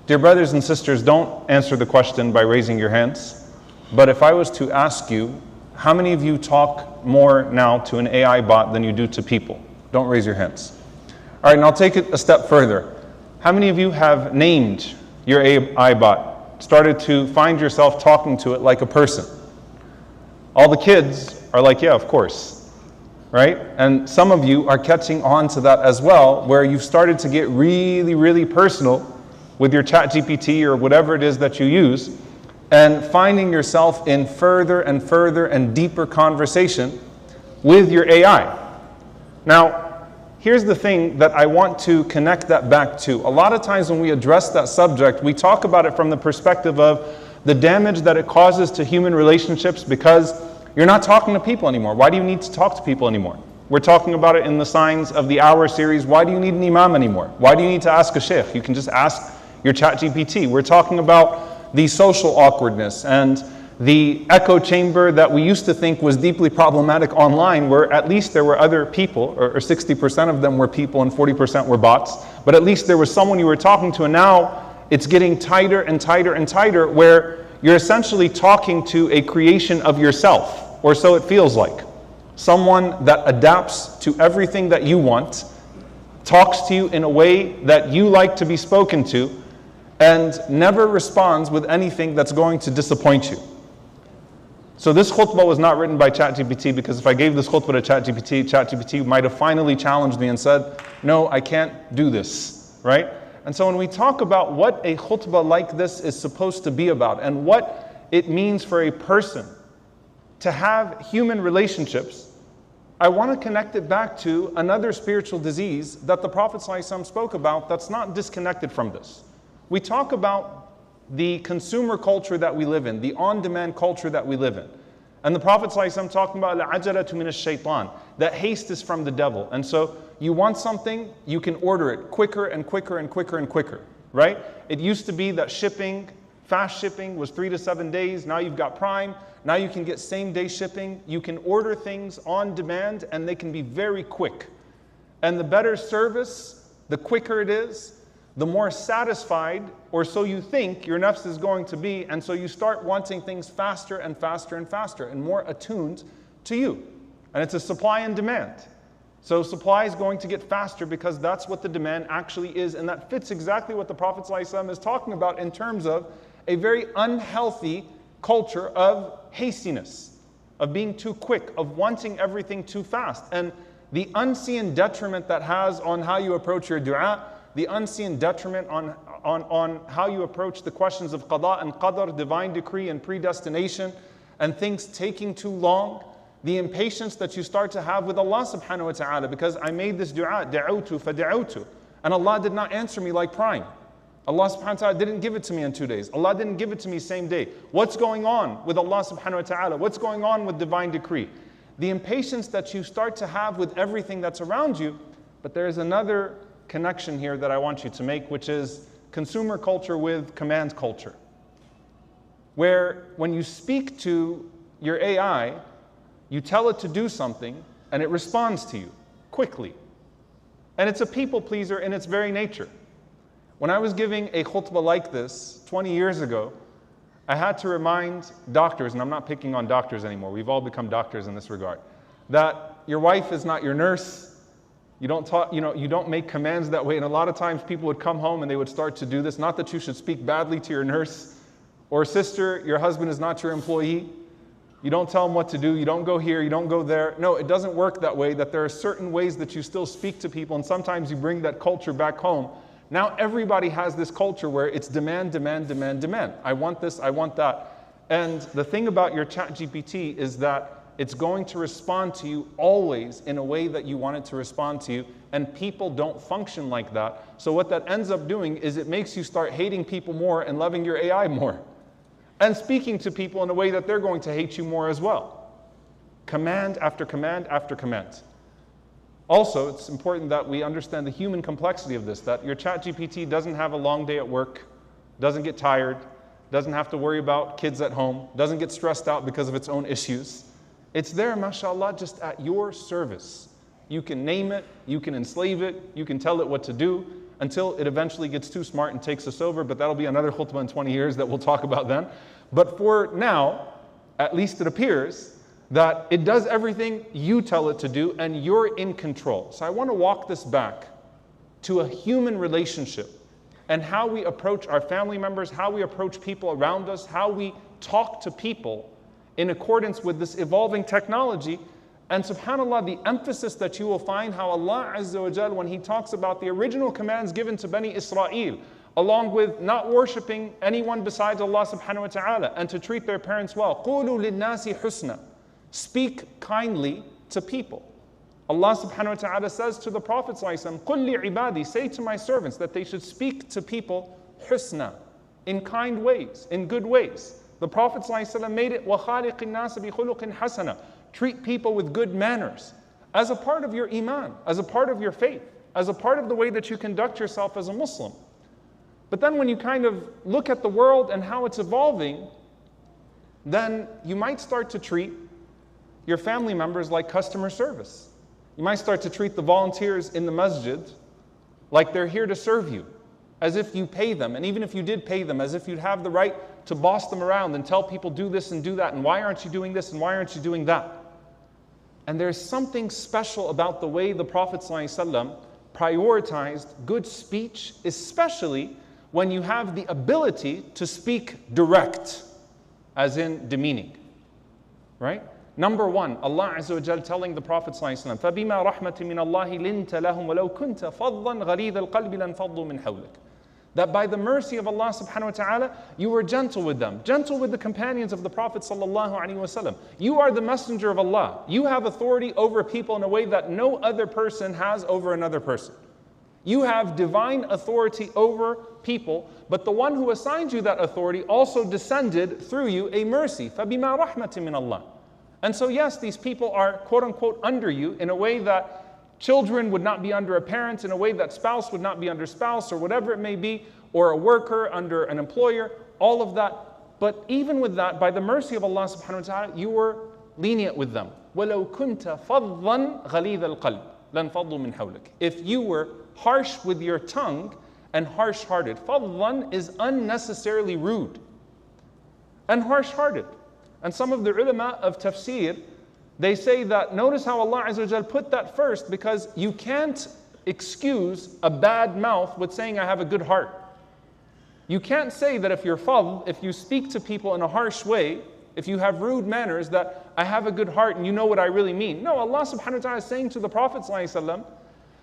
Dear brothers and sisters, don't answer the question by raising your hands. But if I was to ask you, how many of you talk more now to an AI bot than you do to people? Don't raise your hands. All right, and I'll take it a step further. How many of you have named your AI bot, started to find yourself talking to it like a person? All the kids are like, yeah, of course, right? And some of you are catching on to that as well, where you've started to get really, really personal with your ChatGPT or whatever it is that you use, and finding yourself in further and further and deeper conversation with your AI. Now, here's the thing that I want to connect that back to. A lot of times when we address that subject, we talk about it from the perspective of the damage that it causes to human relationships because you're not talking to people anymore. Why do you need to talk to people anymore? We're talking about it in the Signs of the Hour series. Why do you need an imam anymore? Why do you need to ask a sheikh? You can just ask your ChatGPT. We're talking about the social awkwardness and the echo chamber that we used to think was deeply problematic online, where at least there were other people, or 60% of them were people and 40% were bots, but at least there was someone you were talking to, and now it's getting tighter and tighter and tighter, where you're essentially talking to a creation of yourself, or so it feels like. Someone that adapts to everything that you want, talks to you in a way that you like to be spoken to, and never responds with anything that's going to disappoint you. So this khutbah was not written by ChatGPT, because if I gave this khutbah to ChatGPT, ChatGPT might have finally challenged me and said, no, I can't do this, right? And so when we talk about what a khutbah like this is supposed to be about and what it means for a person to have human relationships, I want to connect it back to another spiritual disease that the Prophet ﷺ spoke about that's not disconnected from this. We talk about the consumer culture that we live in, the on-demand culture that we live in. And the Prophet ﷺ talking about al-ajalatu min ash-shaytan, that haste is from the devil. And so you want something, you can order it quicker and quicker and quicker and quicker, right? It used to be that shipping, fast shipping was 3 to 7 days. Now you've got Prime. Now you can get same-day shipping. You can order things on demand and they can be very quick. And the better service, the quicker it is, the more satisfied, or so you think, your nafs is going to be, and so you start wanting things faster and faster and faster and more attuned to you. And it's a supply and demand. So supply is going to get faster because that's what the demand actually is, and that fits exactly what the Prophet ﷺ is talking about in terms of a very unhealthy culture of hastiness, of being too quick, of wanting everything too fast, and the unseen detriment that has on how you approach your dua, the unseen detriment on how you approach the questions of qada and qadar, divine decree and predestination, and things taking too long, the impatience that you start to have with Allah subhanahu wa ta'ala, because I made this dua, da'utu fada'utu, and Allah did not answer me like Prime. Allah subhanahu wa ta'ala didn't give it to me in 2 days. Allah didn't give it to me same day. What's going on with Allah subhanahu wa ta'ala? What's going on with divine decree? The impatience that you start to have with everything that's around you. But there is another connection here that I want you to make, which is consumer culture with command culture. Where when you speak to your AI, you tell it to do something and it responds to you quickly. And it's a people pleaser in its very nature. When I was giving a khutbah like this 20 years ago, I had to remind doctors, and I'm not picking on doctors anymore, we've all become doctors in this regard, that your wife is not your nurse. You don't talk, you don't make commands that way. And a lot of times people would come home and they would start to do this. Not that you should speak badly to your nurse or sister, your husband is not your employee. You don't tell him what to do. You don't go here, you don't go there. No, it doesn't work that way, that there are certain ways that you still speak to people, and sometimes you bring that culture back home. Now everybody has this culture where it's demand, demand, demand, demand. I want this, I want that. And the thing about your ChatGPT is that it's going to respond to you always in a way that you want it to respond to you, and people don't function like that. So what that ends up doing is it makes you start hating people more and loving your AI more, and speaking to people in a way that they're going to hate you more as well. Command after command after command. Also, it's important that we understand the human complexity of this, that your ChatGPT doesn't have a long day at work, doesn't get tired, doesn't have to worry about kids at home, doesn't get stressed out because of its own issues. It's there, mashallah, just at your service. You can name it, you can enslave it, you can tell it what to do, until it eventually gets too smart and takes us over, but that'll be another khutbah in 20 years that we'll talk about then. But for now, at least it appears that it does everything you tell it to do and you're in control. So I want to walk this back to a human relationship and how we approach our family members, how we approach people around us, how we talk to people in accordance with this evolving technology. And subhanAllah, the emphasis that you will find how Allah Azza wa Jal, when He talks about the original commands given to Bani Israel, along with not worshipping anyone besides Allah subhanahu wa ta'ala and to treat their parents well. قُولُوا لِلنَّاسِ حُسْنًا. Speak kindly to people. Allah subhanahu wa ta'ala says to the Prophet ﷺ, قُلْ لِعِبَادِي, say to my servants that they should speak to people husna, in kind ways, in good ways. The Prophet ﷺ made it وَخَالِقِ النَّاسِ بِخُلُقٍ حَسَنًا. Treat people with good manners as a part of your iman, as a part of your faith, as a part of the way that you conduct yourself as a Muslim. But then when you kind of look at the world and how it's evolving, then you might start to treat your family members like customer service. You might start to treat the volunteers in the masjid like they're here to serve you, as if you pay them. And even if you did pay them, as if you'd have the right to boss them around and tell people do this and do that, and why aren't you doing this and why aren't you doing that? And there's something special about the way the Prophet ﷺ prioritized good speech, especially when you have the ability to speak direct, as in demeaning, right? Number one, Allah Azza wa Jal telling the Prophet ﷺ, فَبِمَا رَحْمَةٍ مِّنَ اللَّهِ لِنْتَ لَهُمْ وَلَوْ كُنْتَ فَضًّا غَلِيظَ الْقَلْبِ لَانْفَضُّوا مِنْ حَوْلِكَ. That by the mercy of Allah subhanahu wa ta'ala, you were gentle with them, gentle with the companions of the Prophet sallallahu alaihi wasallam. You are the messenger of Allah. You have authority over people in a way that no other person has over another person. You have divine authority over people, but the one who assigned you that authority also descended through you a mercy. فَبِمَا رَحْمَةٍ مِّنَ اللَّهِ. And so yes, these people are quote unquote under you in a way that children would not be under a parent, in a way that spouse would not be under spouse, or whatever it may be, or a worker under an employer, all of that. But even with that, by the mercy of Allah subhanahu wa ta'ala, you were lenient with them. وَلَوْ كُنْتَ فَضًّا غَلِيظَ الْقَلْبِ لَانْفَضُّوا مِنْ حَوْلِكَ. If you were harsh with your tongue and harsh-hearted. فَضًّا is unnecessarily rude and harsh-hearted. And some of the ulama of tafsir, they say that, notice how Allah Azza wa Jal put that first, because you can't excuse a bad mouth with saying, I have a good heart. You can't say that if you're fadl, if you speak to people in a harsh way, if you have rude manners, that I have a good heart and you know what I really mean. No, Allah subhanahu wa ta'ala is saying to the Prophet sallallahu alaihi wasallam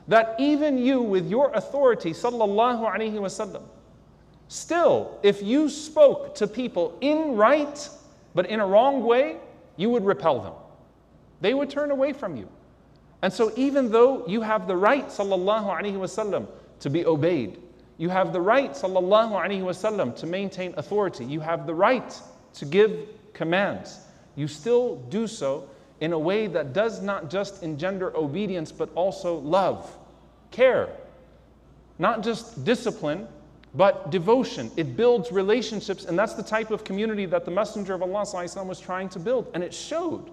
that even you with your authority sallallahu alaihi wasallam, still, if you spoke to people in right, but in a wrong way, you would repel them. They would turn away from you. And so even though you have the right, sallallahu alaihi wasallam, to be obeyed, you have the right, sallallahu alaihi wasallam, to maintain authority, you have the right to give commands, you still do so in a way that does not just engender obedience, but also love, care, not just discipline, but devotion. It builds relationships, and that's the type of community that the Messenger of Allah sallallahu alaihi wasallam was trying to build, and it showed.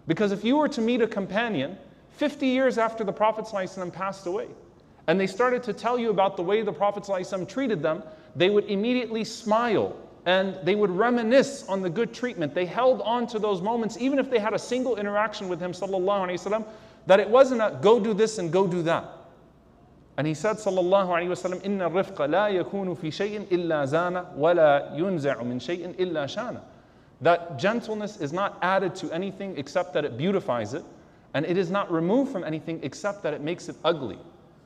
Because if you were to meet a companion 50 years after the Prophet ﷺ passed away, and they started to tell you about the way the Prophet ﷺ treated them, they would immediately smile and they would reminisce on the good treatment. They held on to those moments, even if they had a single interaction with him, sallallahu alaihi wasallam, that it wasn't a go do this and go do that. And he said, sallallahu alaihi wasallam, "Inna rifqa la yakunu fi shay'in illa zana, wa la yunza'u min shay'in illa shana." That gentleness is not added to anything except that it beautifies it, and it is not removed from anything except that it makes it ugly.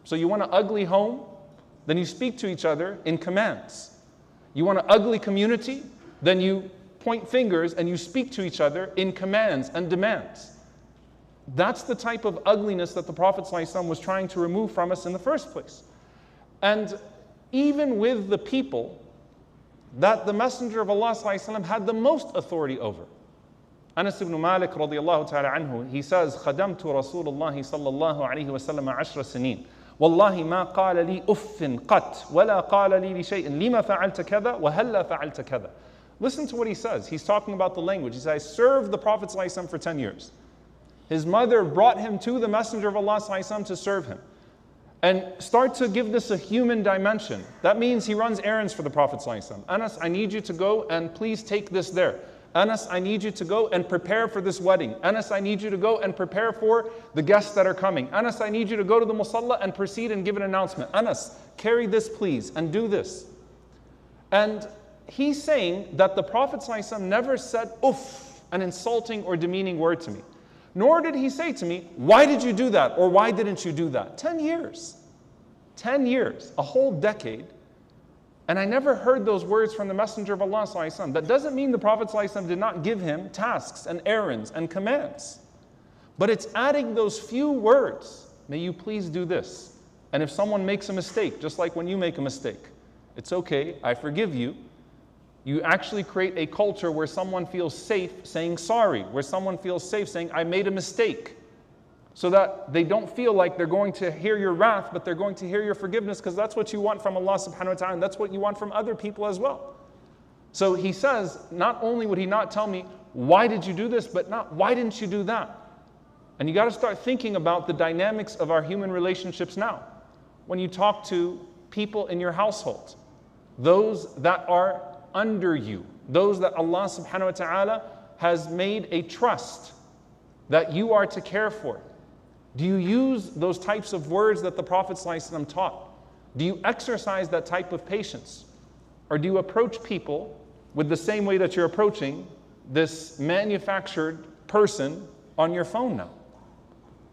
So you want an ugly home? Then you speak to each other in commands. You want an ugly community? Then you point fingers and you speak to each other in commands and demands. That's the type of ugliness that the Prophet ﷺ was trying to remove from us in the first place. And even with the people that the Messenger of Allah ﷺ had the most authority over. Anas ibn Malik radiyallahu ta'ala anhu, he says, خَدَمْتُ رَسُولُ اللَّهِ صَلَّى اللَّهُ عَلَيْهِ وَسَلَّمَ 10 سنين والله ما قال لي أف قط ولا قال لي لشيء لما فعلت كذا وهلا فعلت كذا. Listen to what he says. He's talking about the language. He says, I served the Prophet ﷺ for 10 years. His mother brought him to the Messenger of Allah ﷺ to serve him. And start to give this a human dimension. That means he runs errands for the Prophet ﷺ. Anas, I need you to go and please take this there. Anas, I need you to go and prepare for this wedding. Anas, I need you to go and prepare for the guests that are coming. Anas, I need you to go to the musalla and proceed and give an announcement. Anas, carry this please and do this. And he's saying that the Prophet ﷺ never said, "Uff," an insulting or demeaning word to me. Nor did he say to me, "Why did you do that?" or "Why didn't you do that?" 10 years. 10 years, a whole decade. And I never heard those words from the Messenger of Allah ﷺ. That doesn't mean the Prophet ﷺ did not give him tasks and errands and commands. But it's adding those few words. May you please do this. And if someone makes a mistake, just like when you make a mistake, it's okay, I forgive you. You actually create a culture where someone feels safe saying sorry, where someone feels safe saying, I made a mistake. So that they don't feel like they're going to hear your wrath, but they're going to hear your forgiveness, because that's what you want from Allah subhanahu wa ta'ala, and that's what you want from other people as well. So he says, not only would he not tell me, why did you do this, but not, why didn't you do that? And you got to start thinking about the dynamics of our human relationships now. When you talk to people in your household, those that are under you, those that Allah subhanahu wa ta'ala has made a trust that you are to care for. Do you use those types of words that the Prophet ﷺ taught? Do you exercise that type of patience? Or do you approach people with the same way that you're approaching this manufactured person on your phone now?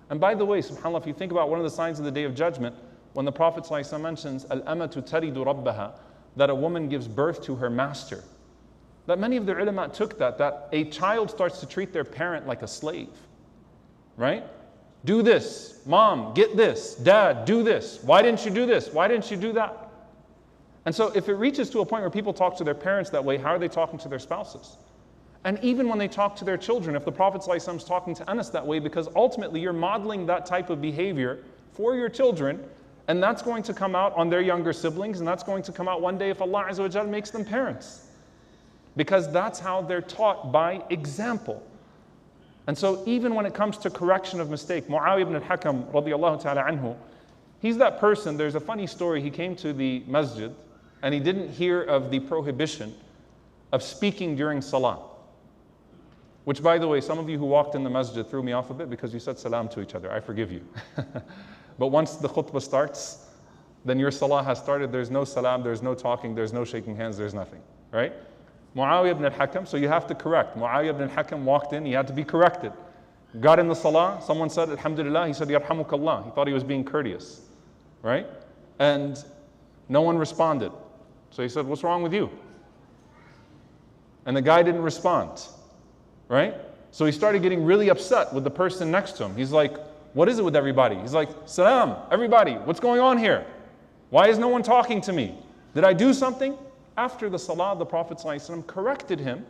And by the way, subhanAllah, if you think about one of the signs of the Day of Judgment, when the Prophet ﷺ mentions, Al-amatu taridu rabbaha, that a woman gives birth to her master. That many of the ulama took that a child starts to treat their parent like a slave. Right? Do this. Mom, get this. Dad, do this. Why didn't you do this? Why didn't you do that? And so if it reaches to a point where people talk to their parents that way, how are they talking to their spouses? And even when they talk to their children, if the Prophet ﷺ is talking to Anas that way, because ultimately you're modeling that type of behavior for your children, and that's going to come out on their younger siblings, and that's going to come out one day if Allah Azza wa Jal makes them parents. Because that's how they're taught, by example. And so even when it comes to correction of mistake, Muawiyah ibn al-Hakam radiyallahu ta'ala anhu, he's that person. There's a funny story. He came to the masjid and he didn't hear of the prohibition of speaking during salah. Which, by the way, some of you who walked in the masjid threw me off a bit because you said salam to each other. I forgive you. But once the khutbah starts, then your salah has started. There's no salam, there's no talking, there's no shaking hands, there's nothing. Right? Muawiyah ibn al-Hakam, so you have to correct. Muawiyah ibn al-Hakam walked in, he had to be corrected. Got in the salah, someone said, Alhamdulillah, he said, Yarhamukallah. He thought he was being courteous. Right? And no one responded. So he said, what's wrong with you? And the guy didn't respond. Right? So he started getting really upset with the person next to him. He's like, what is it with everybody? He's like, Salam, everybody, what's going on here? Why is no one talking to me? Did I do something? After the salah, the Prophet ﷺ corrected him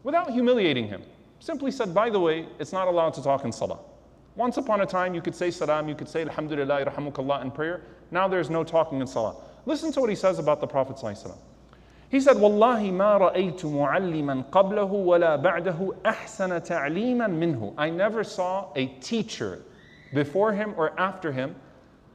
without humiliating him. Simply said, by the way, it's not allowed to talk in salah. Once upon a time, you could say salam, you could say alhamdulillah, yarhamukallah in prayer. Now there's no talking in salah. Listen to what he says about the Prophet ﷺ. He said, Wallahi ma ra'aytu mu'alliman qablahu wa la ba'dahu ahsana ta'liman minhu. I never saw a teacher before him or after him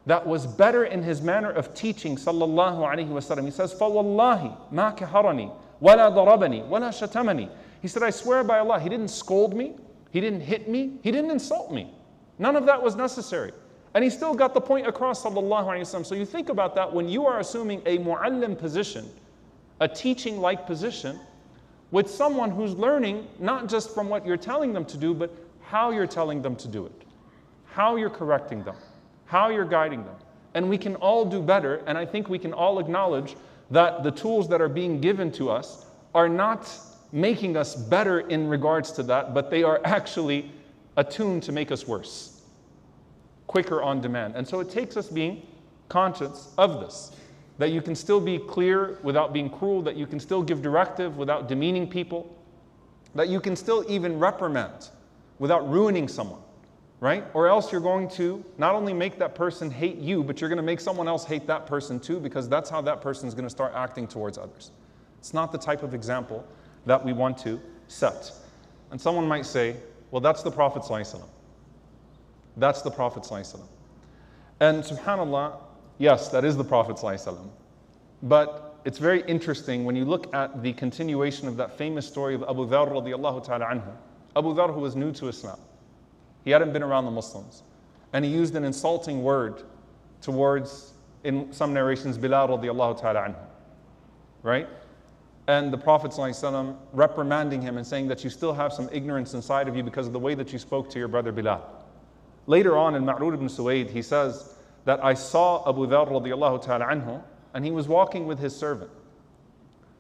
that was better in his manner of teaching, sallallahu alayhi wa sallam. He says, فَوَاللَّهِ مَا كَهَرَنِي وَلَا ضَرَبَنِي وَلَا شَتَمَنِي. He said, I swear by Allah, he didn't scold me, he didn't hit me, he didn't insult me. None of that was necessary. And he still got the point across, sallallahu alayhi wa sallam. So you think about that when you are assuming a mu'allim position, a teaching-like position, with someone who's learning not just from what you're telling them to do, but how you're telling them to do it, how you're correcting them, how you're guiding them. And we can all do better, and I think we can all acknowledge that the tools that are being given to us are not making us better in regards to that, but they are actually attuned to make us worse, quicker on demand. And so it takes us being conscious of this, that you can still be clear without being cruel, that you can still give directive without demeaning people, that you can still even reprimand without ruining someone. Right? Or else you're going to not only make that person hate you, but you're going to make someone else hate that person too, because that's how that person is going to start acting towards others. It's not the type of example that we want to set. And someone might say, well, that's the Prophet ﷺ. That's the Prophet ﷺ. And subhanAllah, yes, that is the Prophet ﷺ. But it's very interesting when you look at the continuation of that famous story of Abu Dharr radiallahu ta'ala anhu. Abu Dharr, who was new to Islam. He hadn't been around the Muslims. And he used an insulting word towards, in some narrations, Bilal radiallahu ta'ala anhu. Right? And the Prophet ﷺ reprimanding him and saying that you still have some ignorance inside of you because of the way that you spoke to your brother Bilal. Later on in Ma'rur ibn Suwaid, he says that I saw Abu Dharr radiallahu ta'ala anhu and he was walking with his servant.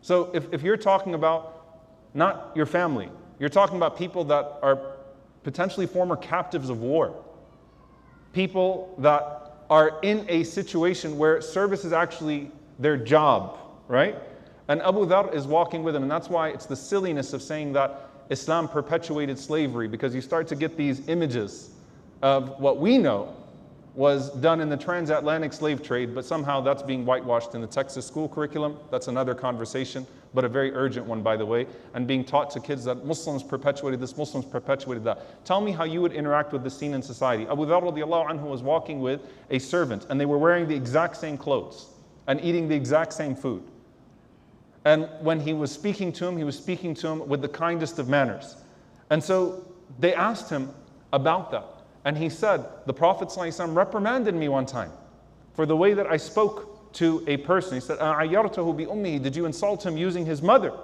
So if you're talking about not your family, you're talking about people that are potentially former captives of war, people that are in a situation where service is actually their job, right? And Abu Dharr is walking with him, and that's why it's the silliness of saying that Islam perpetuated slavery, because you start to get these images of what we know was done in the transatlantic slave trade, but somehow that's being whitewashed in the Texas school curriculum. That's another conversation, but a very urgent one, by the way, and being taught to kids that Muslims perpetuated this, Muslims perpetuated that. Tell me how you would interact with this scene in society. Abu Dharr radiallahu anhu was walking with a servant, and they were wearing the exact same clothes and eating the exact same food. And when he was speaking to him, he was speaking to him with the kindest of manners. And so they asked him about that. And he said, the Prophet ﷺ reprimanded me one time for the way that I spoke to a person. He said, "A'ayyartahu bi ummihi," did you insult him using his mother?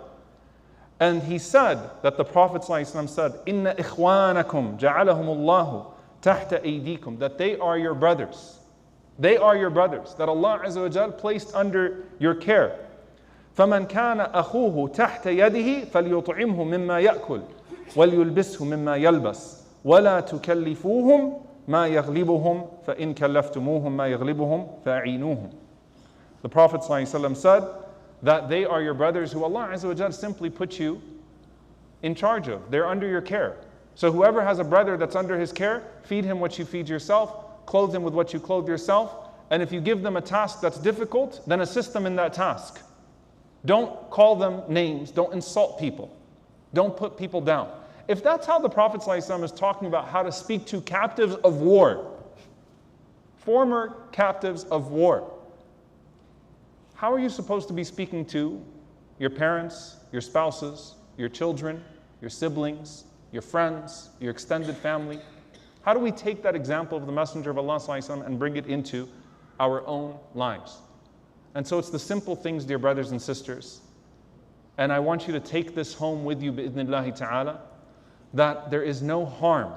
And he said that the Prophet ﷺ said, "Inna ikhwanakum ja'alahumullahu tahta aydikum," that they are your brothers. They are your brothers that Allah Azza wa Jal placed under your care. فَمَنْ كَانَ أَخُوهُ تَحْتَ يَدِهِ فَلْيُطْعِمْهُ مِمَّا يَأْكُلْ وَلْيُلْبِسْهُ مِمَّا يَلْبَسْ وَلَا تُكَلِّفُوهُمْ مَا يَغْلِبُهُمْ فَإِنْ كَلَّفْتُمُوهُمْ مَا يَغْلِبُهُمْ فَأَعِينُوهُمْ. The Prophet ﷺ said that they are your brothers who Allah Azza wa Jal simply put you in charge of. They're under your care. So whoever has a brother that's under his care, feed him what you feed yourself, clothe him with what you clothe yourself, and if you give them a task that's difficult, then assist them in that task. Don't call them names, don't insult people, don't put people down. If that's how the Prophet ﷺ is talking about how to speak to captives of war, former captives of war, how are you supposed to be speaking to your parents, your spouses, your children, your siblings, your friends, your extended family? How do we take that example of the Messenger of Allah ﷺ and bring it into our own lives? And so it's the simple things, dear brothers and sisters. And I want you to take this home with you, bi'idhnillahi ta'ala, that there is no harm.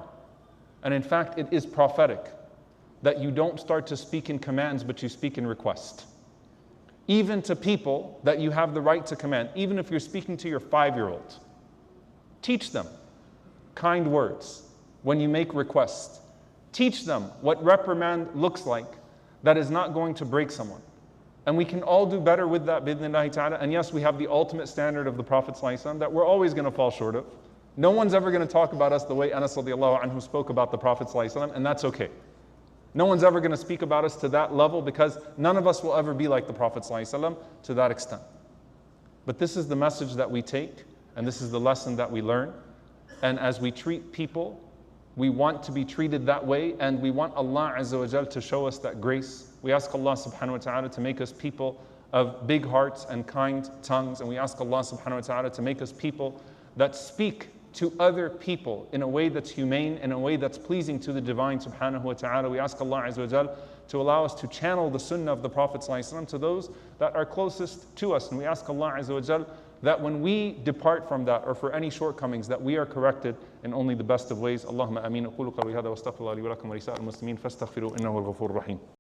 And in fact, it is prophetic that you don't start to speak in commands, but you speak in request. Even to people that you have the right to command, even if you're speaking to your 5-year-old. Teach them kind words when you make requests. Teach them what reprimand looks like that is not going to break someone. And we can all do better with that, bi'idhnillahi ta'ala. And yes, we have the ultimate standard of the Prophet ﷺ that we're always going to fall short of. No one's ever going to talk about us the way Anas radiallahu anhu spoke about the Prophet ﷺ, and that's okay. No one's ever going to speak about us to that level, because none of us will ever be like the Prophet ﷺ to that extent. But this is the message that we take, and this is the lesson that we learn. And as we treat people, we want to be treated that way, and we want Allah Azza wa Jal to show us that grace. We ask Allah subhanahu wa ta'ala to make us people of big hearts and kind tongues, and we ask Allah subhanahu wa ta'ala to make us people that speak to other people in a way that's humane, in a way that's pleasing to the Divine subhanahu wa ta'ala. We ask Allah Azza wa Jal to allow us to channel the Sunnah of the Prophet ﷺ to those that are closest to us, and we ask Allah Azza wa Jal that when we depart from that or for any shortcomings, that we are corrected in only the best of ways. Allahumma ameen. أقول قولي هذا واستغفر الله لي ولكم ولسائر المسلمين فاستغفروا إنه هو الغفور الرحيم.